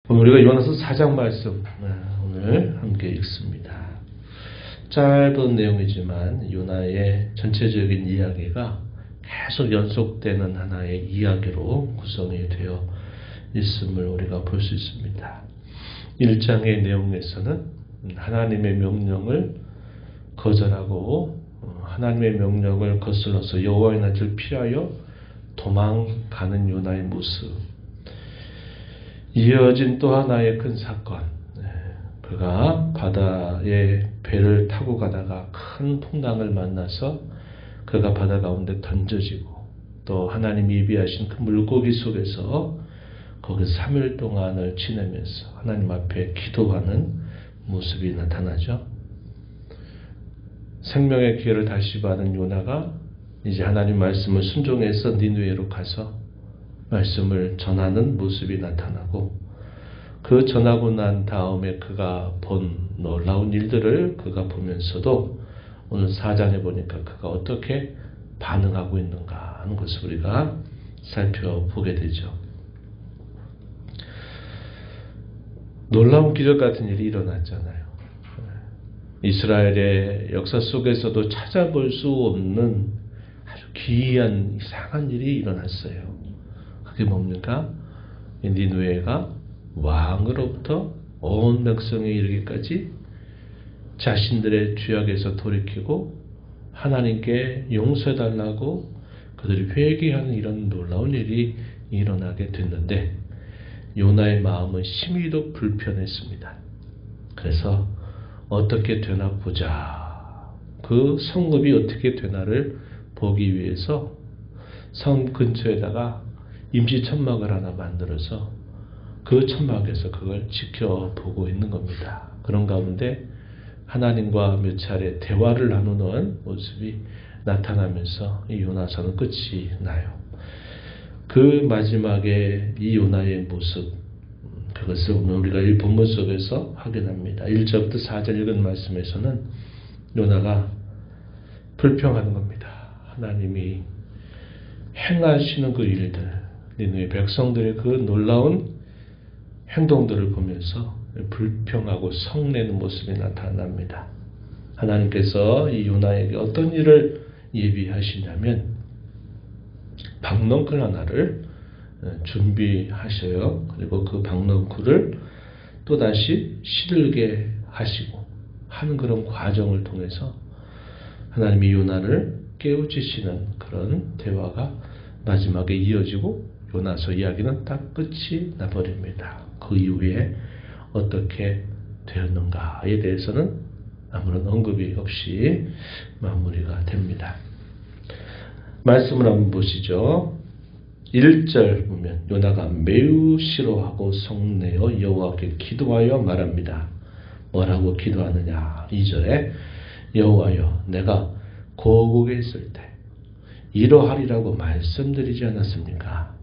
오늘 우리가 요나서 4장 말씀 오늘 함께 읽습니다. 짧은 내용이지만 요나의 전체적인 이야기가 계속 연속되는 하나의 이야기로 구성이 되어 있음을 우리가 볼 수 있습니다. 1장의 내용에서는 하나님의 명령을 거절하고 하나님의 명령을 거슬러서 여호와의 낯을 피하여 도망가는 요나의 모습, 이어진 또 하나의 큰 사건, 그가 바다에 배를 타고 가다가 큰 풍랑을 만나서 그가 바다 가운데 던져지고 또 하나님이 예비하신 그 물고기 속에서 거기서 3일 동안을 지내면서 하나님 앞에 기도하는 모습이 나타나죠. 생명의 기회를 다시 받은 요나가 이제 하나님 말씀을 순종해서 니느웨로 가서 말씀을 전하는 모습이 나타나고, 그 전하고 난 다음에 그가 본 놀라운 일들을 그가 보면서도 오늘 4장에 보니까 그가 어떻게 반응하고 있는가 하는 것을 우리가 살펴보게 되죠. 놀라운 기적 같은 일이 일어났잖아요. 이스라엘의 역사 속에서도 찾아볼 수 없는 아주 기이한 이상한 일이 일어났어요. 그게 뭡니까? 니느웨가 왕으로부터 온 백성에 이르기까지 자신들의 죄악에서 돌이키고 하나님께 용서해달라고 그들이 회개하는 이런 놀라운 일이 일어나게 됐는데, 요나의 마음은 심히도 불편했습니다. 그래서 어떻게 되나 보자. 그 성읍이 어떻게 되나를 보기 위해서 성 근처에다가 임시 천막을 하나 만들어서 그 천막에서 그걸 지켜보고 있는 겁니다. 그런 가운데 하나님과 몇 차례 대화를 나누는 모습이 나타나면서 이 요나서는 끝이 나요. 그 마지막에 이 요나의 모습, 그것을 오늘 우리가 이 본문 속에서 확인합니다. 1절부터 4절 읽은 말씀에서는 요나가 불평하는 겁니다. 하나님이 행하시는 그 일들, 니느웨 백성들의 그 놀라운 행동들을 보면서 불평하고 성내는 모습이 나타납니다. 하나님께서 이 요나에게 어떤 일을 예비하시냐면 박넝쿨 하나를 준비하셔요. 그리고 그 박넝쿨을 또다시 시들게 하시고 하는 그런 과정을 통해서 하나님이 요나를 깨우치시는 그런 대화가 마지막에 이어지고 요나서 이야기는 딱 끝이 나버립니다. 그 이후에 어떻게 되었는가에 대해서는 아무런 언급이 없이 마무리가 됩니다. 말씀을 한번 보시죠. 1절 보면 요나가 매우 싫어하고 성내어 여호와께 기도하여 말합니다. 뭐라고 기도하느냐? 2절에 여호와여, 내가 고국에 있을 때 이러하리라고 말씀드리지 않았습니까?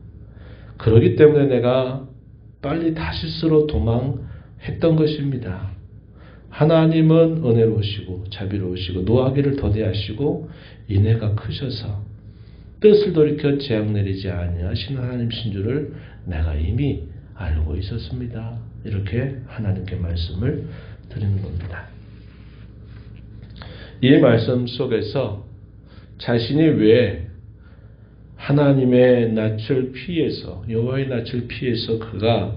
그러기 때문에 내가 빨리 다시스로 도망했던 것입니다. 하나님은 은혜로우시고 자비로우시고 노하기를 더디하시고 인애가 크셔서 뜻을 돌이켜 재앙 내리지 아니하시는 하나님이신 줄을 내가 이미 알고 있었습니다. 이렇게 하나님께 말씀을 드리는 겁니다. 이 말씀 속에서 자신이 왜 하나님의 낯을 피해서, 여호와의 낯을 피해서 그가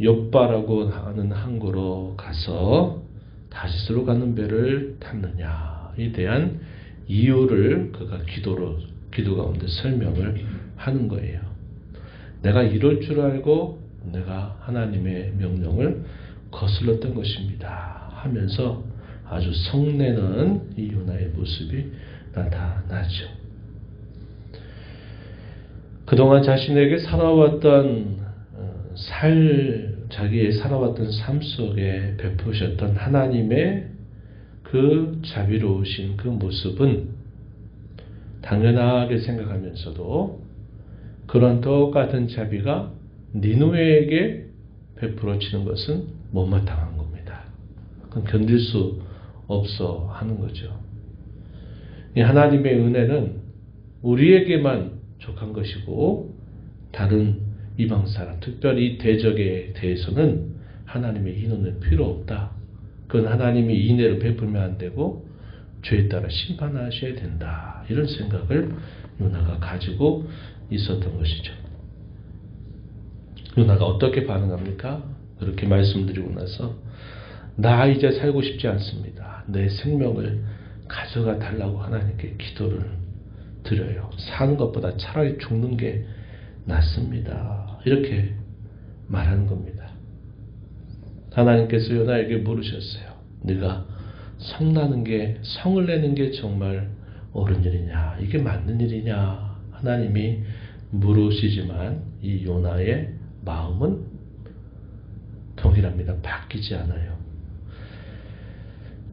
욥바라고 하는 항구로 가서 다시스로 가는 배를 탔느냐에 대한 이유를 그가 기도 가운데 설명을 하는 거예요. 내가 이럴 줄 알고 내가 하나님의 명령을 거슬렀던 것입니다 하면서 아주 성내는 이 요나의 모습이 나타나죠. 그동안 자신에게 자기의 살아왔던 삶 속에 베푸셨던 하나님의 그 자비로우신 그 모습은 당연하게 생각하면서도 그런 똑같은 자비가 니느웨에게 베풀어지는 것은 못마땅한 겁니다. 그건 견딜 수 없어 하는 거죠. 이 하나님의 은혜는 우리에게만 족한 것이고 다른 이방 사람, 특별히 대적에 대해서는 하나님의 인원은 필요 없다. 그건 하나님이 인애를 베풀면 안 되고 죄에 따라 심판하셔야 된다. 이런 생각을 요나가 가지고 있었던 것이죠. 요나가 어떻게 반응합니까? 그렇게 말씀드리고 나서 나 이제 살고 싶지 않습니다. 내 생명을 가져가 달라고 하나님께 기도를 드려요. 사는 것보다 차라리 죽는 게 낫습니다. 이렇게 말하는 겁니다. 하나님께서 요나에게 물으셨어요. 네가 성을 내는 게 정말 옳은 일이냐? 이게 맞는 일이냐? 하나님이 물으시지만 이 요나의 마음은 동일합니다. 바뀌지 않아요.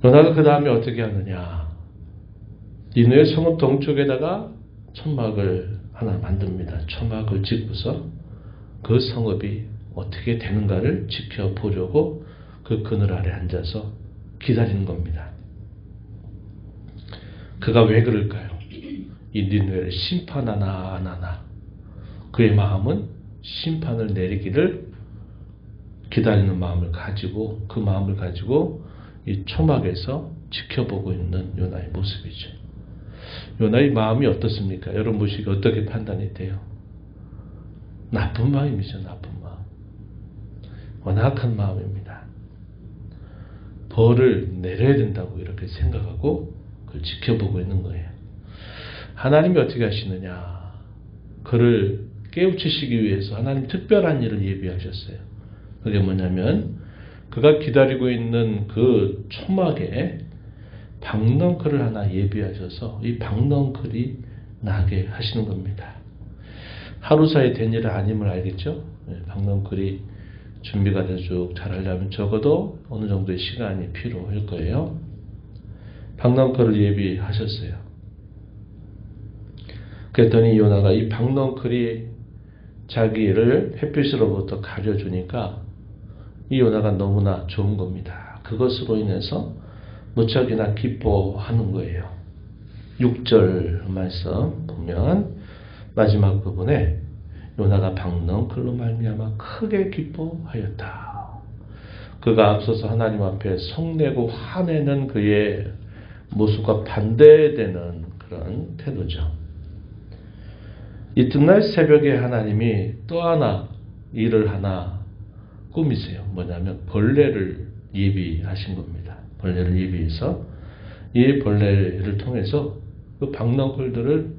요나가 그 다음에 어떻게 하느냐? 니느웨 성읍 동쪽에다가 천막을 하나 만듭니다. 천막을 짓고서 그 성읍이 어떻게 되는가를 지켜보려고 그 그늘 아래 앉아서 기다리는 겁니다. 그가 왜 그럴까요? 이 니느웨를 심판하나 안 하나. 그의 마음은 심판을 내리기를 기다리는 마음을 가지고 그 마음을 가지고 이 초막에서 지켜보고 있는 요나의 모습이죠. 요나의 마음이 어떻습니까? 여러분 보시기 어떻게 판단이 돼요? 나쁜 마음이죠. 나쁜 마음. 완악한 마음입니다. 벌을 내려야 된다고 이렇게 생각하고 그걸 지켜보고 있는 거예요. 하나님이 어떻게 하시느냐? 그를 깨우치시기 위해서 하나님 특별한 일을 예비하셨어요. 그게 뭐냐면 그가 기다리고 있는 그 초막에 박넝쿨을 하나 예비하셔서 이 박넝쿨이 나게 하시는 겁니다. 하루 사이에 된 일은 아님을 알겠죠? 박넝쿨이 준비가 돼서 쭉 자라려면 적어도 어느 정도의 시간이 필요할 거예요. 박넝쿨을 예비하셨어요. 그랬더니 요나가 이 박넝쿨이 자기를 햇빛으로부터 가려주니까 이 요나가 너무나 좋은 겁니다. 그것으로 인해서 무척이나 기뻐하는 거예요. 6절 말씀 보면 마지막 부분에 요나가 박넝쿨로 말미암아 크게 기뻐하였다. 그가 앞서서 하나님 앞에 성내고 화내는 그의 모습과 반대되는 그런 태도죠. 이튿날 새벽에 하나님이 또 하나 일을 하나 꾸미세요. 뭐냐면 벌레를 예비하신 겁니다. 벌레를 예비해서 이 벌레를 통해서 그 박넝쿨들을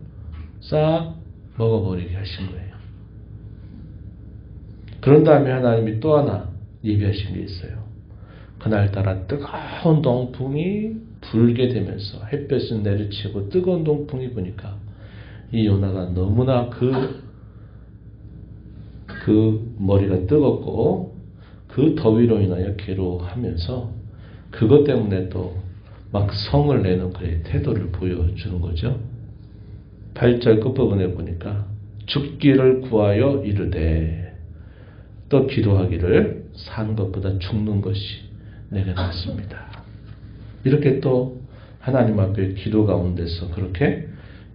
싹 먹어버리게 하신 거예요. 그런 다음에 하나님이 또 하나 예비하신 게 있어요. 그날따라 뜨거운 동풍이 불게 되면서 햇볕을 내리치고 뜨거운 동풍이 부니까 이 요나가 너무나 그 머리가 뜨겁고 그 더위로 인하여 괴로워하면서 그것 때문에 또 막 성을 내는 그의 태도를 보여주는 거죠. 8절 끝부분에 보니까 죽기를 구하여 이르되 또 기도하기를 사는 것보다 죽는 것이 내게 낫습니다. 이렇게 또 하나님 앞에 기도 가운데서 그렇게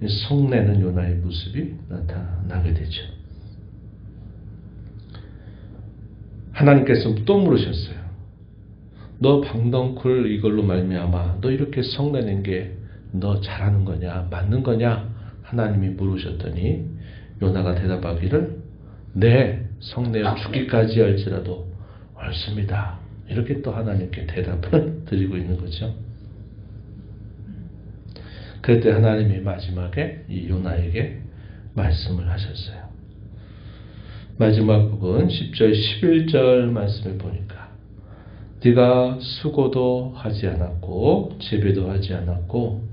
성내는 요나의 모습이 나타나게 되죠. 하나님께서 또 물으셨어요. 너 박넝쿨 이걸로 말미암아 너 이렇게 성내는 게 너 잘하는 거냐 맞는 거냐 하나님이 물으셨더니 요나가 대답하기를 네 성내어 죽기까지 할지라도 옳습니다. 이렇게 또 하나님께 대답을 드리고 있는 거죠. 그때 하나님이 마지막에 이 요나에게 말씀을 하셨어요. 마지막 부분 10절 11절 말씀을 보니까 네가 수고도 하지 않았고 재배도 하지 않았고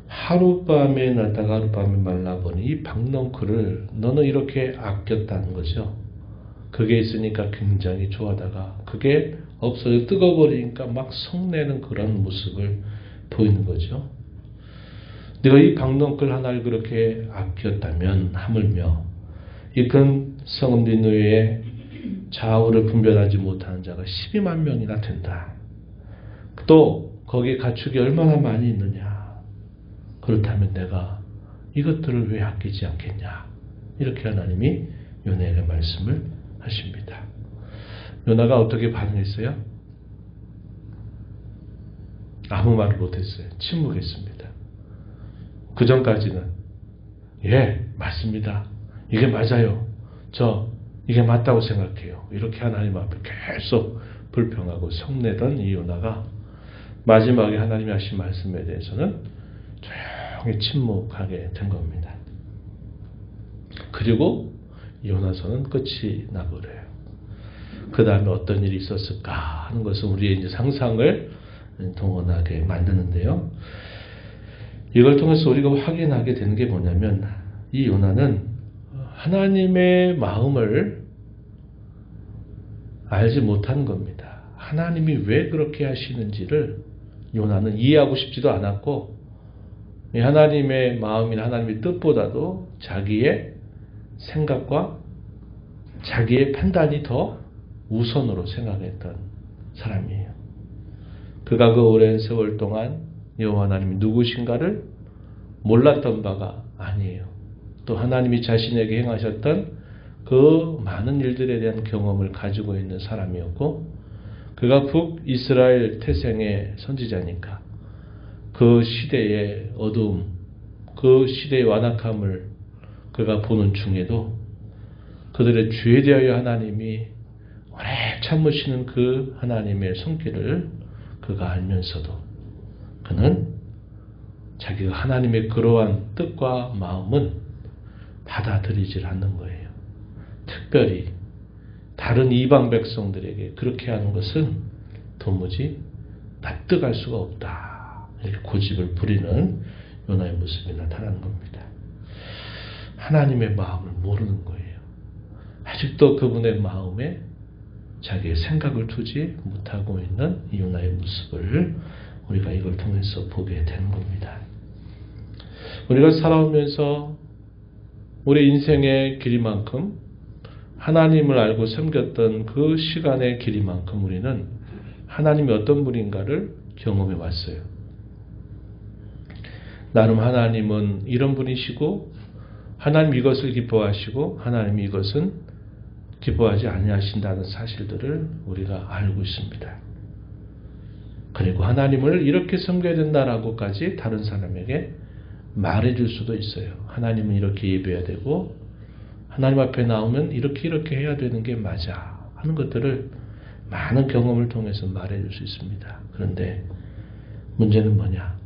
하룻밤에 났다가 하룻밤에 말라보니 이 박넝쿨을 너는 이렇게 아꼈다는 거죠. 그게 있으니까 굉장히 좋아하다가 그게 없어져 뜨거워버리니까 막 성내는 그런 모습을 보이는 거죠. 네가 이 박넝쿨 하나를 그렇게 아꼈다면 하물며 이 큰 성읍 니느웨에 좌우를 분별하지 못하는 자가 12만 명이나 된다. 또 거기에 가축이 얼마나 많이 있느냐. 그렇다면 내가 이것들을 왜 아끼지 않겠냐. 이렇게 하나님이 요나에게 말씀을 하십니다. 요나가 어떻게 반응했어요? 아무 말을 못했어요. 침묵했습니다. 그 전까지는 예, 맞습니다. 이게 맞아요. 이게 맞다고 생각해요. 이렇게 하나님 앞에 계속 불평하고 성내던 이 요나가 마지막에 하나님이 하신 말씀에 대해서는 조용히 침묵하게 된 겁니다. 그리고 요나서는 끝이 나버려요. 그 다음에 어떤 일이 있었을까 하는 것은 우리의 이제 상상을 동원하게 만드는데요. 이걸 통해서 우리가 확인하게 되는 게 뭐냐면 이 요나는 하나님의 마음을 알지 못한 겁니다. 하나님이 왜 그렇게 하시는지를 요나는 이해하고 싶지도 않았고 하나님의 마음이나 하나님의 뜻보다도 자기의 생각과 자기의 판단이 더 우선으로 생각했던 사람이에요. 그가 그 오랜 세월 동안 여호와 하나님이 누구신가를 몰랐던 바가 아니에요. 또 하나님이 자신에게 행하셨던 그 많은 일들에 대한 경험을 가지고 있는 사람이었고 그가 북이스라엘 태생의 선지자니까 그 시대의 어두움, 그 시대의 완악함을 그가 보는 중에도 그들의 죄에 대하여 하나님이 오래 참으시는 그 하나님의 손길을 그가 알면서도 그는 자기가 하나님의 그러한 뜻과 마음은 받아들이질 않는 거예요. 특별히 다른 이방 백성들에게 그렇게 하는 것은 도무지 납득할 수가 없다. 이렇게 고집을 부리는 요나의 모습이 나타나는 겁니다. 하나님의 마음을 모르는 거예요. 아직도 그분의 마음에 자기의 생각을 두지 못하고 있는 이 요나의 모습을 우리가 이걸 통해서 보게 되는 겁니다. 우리가 살아오면서 우리 인생의 길이만큼 하나님을 알고 섬겼던 그 시간의 길이만큼 우리는 하나님이 어떤 분인가를 경험해 왔어요. 나름 하나님은 이런 분이시고 하나님 이것을 기뻐하시고 하나님이 이것은 기뻐하지 아니하신다는 사실들을 우리가 알고 있습니다. 그리고 하나님을 이렇게 섬겨야 된다라고까지 다른 사람에게 말해줄 수도 있어요. 하나님은 이렇게 예배해야 되고 하나님 앞에 나오면 이렇게 해야 되는 게 맞아 하는 것들을 많은 경험을 통해서 말해줄 수 있습니다. 그런데 문제는 뭐냐?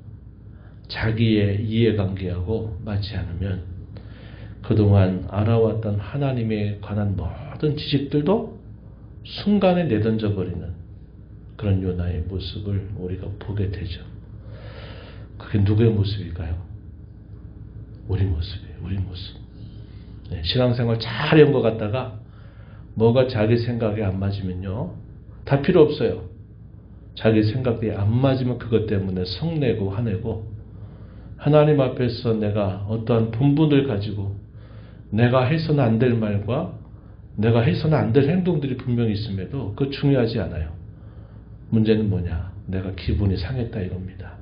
자기의 이해관계하고 맞지 않으면 그동안 알아왔던 하나님에 관한 모든 지식들도 순간에 내던져버리는 그런 요나의 모습을 우리가 보게 되죠. 그게 누구의 모습일까요? 우리 모습이에요. 우리 모습. 신앙생활 잘 한 것 같다가 뭐가 자기 생각에 안 맞으면요. 다 필요 없어요. 자기 생각에 안 맞으면 그것 때문에 성내고 화내고 하나님 앞에서 내가 어떠한 본분을 가지고 내가 해서는 안 될 말과 내가 해서는 안 될 행동들이 분명히 있음에도 그거 중요하지 않아요. 문제는 뭐냐? 내가 기분이 상했다 이겁니다.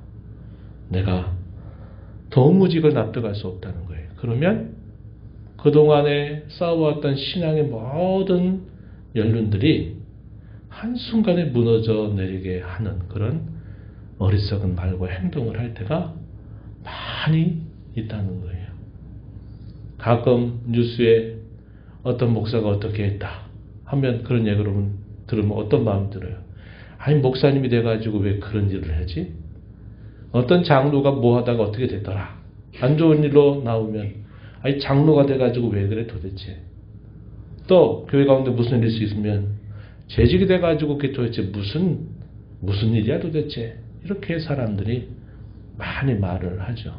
내가 도무지 그걸 납득할 수 없다는 거예요. 그러면 그동안에 쌓아왔던 신앙의 모든 연륜들이 한순간에 무너져 내리게 하는 그런 어리석은 말과 행동을 할 때가 많이 있다는 거예요. 가끔 뉴스에 어떤 목사가 어떻게 했다 하면 그런 얘기를 들으면 어떤 마음 들어요? 아니 목사님이 돼가지고 왜 그런 일을 하지? 어떤 장로가 뭐 하다가 어떻게 됐더라. 안 좋은 일로 나오면 아니 장로가 돼가지고 왜 그래 도대체. 또 교회 가운데 무슨 일이 있으면 재직이 돼가지고 그게 도대체 무슨 일이야 도대체. 이렇게 사람들이 많이 말을 하죠.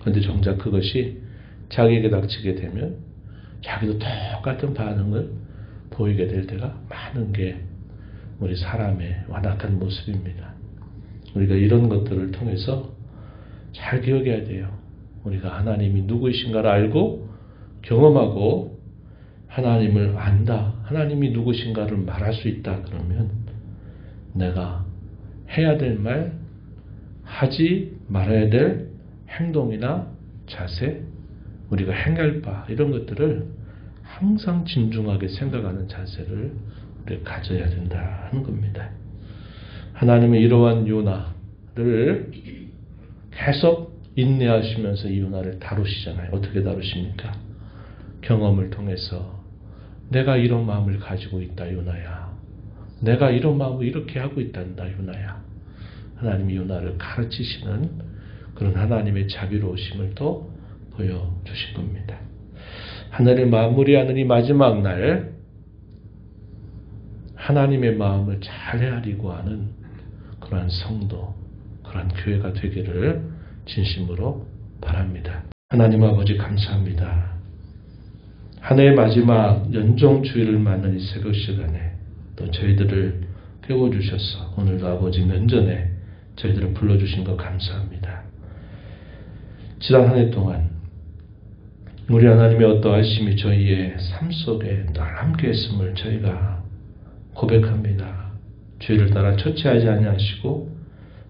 그런데 정작 그것이 자기에게 닥치게 되면 자기도 똑같은 반응을 보이게 될 때가 많은 게 우리 사람의 완악한 모습입니다. 우리가 이런 것들을 통해서 잘 기억해야 돼요. 우리가 하나님이 누구이신가를 알고 경험하고 하나님을 안다. 하나님이 누구신가를 말할 수 있다. 그러면 내가 해야 될 말, 하지 말아야 될 행동이나 자세, 우리가 행할 바 이런 것들을 항상 진중하게 생각하는 자세를 우리가 가져야 된다 하는 겁니다. 하나님은 이러한 요나를 계속 인내하시면서 이 요나를 다루시잖아요. 어떻게 다루십니까? 경험을 통해서 내가 이런 마음을 가지고 있다 요나야. 내가 이런 마음을 이렇게 하고 있단다 요나야. 하나님이 요나를 가르치시는 그런 하나님의 자비로우심을 또 보여주신 겁니다. 하늘을 마무리하는 이 마지막 날 하나님의 마음을 잘 헤아리고 하는 그러한 성도, 그러한 교회가 되기를 진심으로 바랍니다. 하나님 아버지 감사합니다. 한 해의 마지막 연종주일을 맞는 이 새벽 시간에 또 저희들을 깨워주셔서 오늘도 아버지 면전에 저희들을 불러주신 것 감사합니다. 지난 한 해 동안 우리 하나님의 어떠하심이 저희의 삶 속에 늘 함께 했음을 저희가 고백합니다. 죄를 따라 처치하지 아니하시고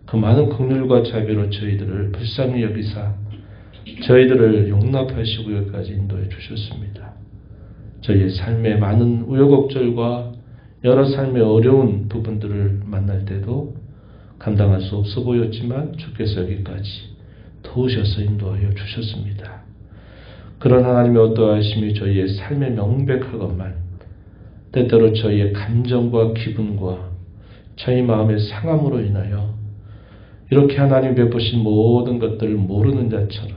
그 많은 긍휼과 자비로 저희들을 불쌍히 여기사 저희들을 용납하시고 여기까지 인도해 주셨습니다. 저희의 삶의 많은 우여곡절과 여러 삶의 어려운 부분들을 만날 때도 감당할 수 없어 보였지만 주께서 여기까지 도우셔서 인도하여 주셨습니다. 그런 하나님의 어떠하심이 저희의 삶에 명백하건만 때때로 저희의 감정과 기분과 저희 마음의 상함으로 인하여 이렇게 하나님 베푸신 모든 것들을 모르는 자처럼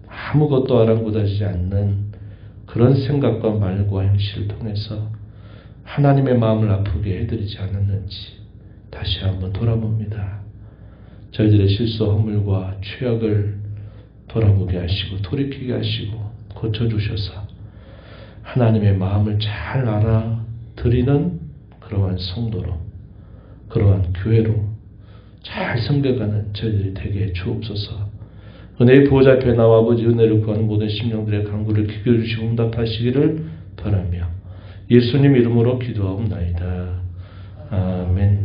아무것도 아랑곳하지 않는 그런 생각과 말과 행실을 통해서 하나님의 마음을 아프게 해드리지 않았는지 다시 한번 돌아봅니다. 저희들의 실수, 허물과 죄악을 돌아보게 하시고 돌이키게 하시고 고쳐주셔서 하나님의 마음을 잘 알아드리는 그러한 성도로, 그러한 교회로 잘 섬겨가는 저희들이 되게 해 주옵소서. 은혜의 보호자 앞에 나와 아버지 은혜를 구하는 모든 심령들의 간구를 기꺼이 주시고 응답하시기를 바라며 예수님 이름으로 기도하옵나이다. 아멘.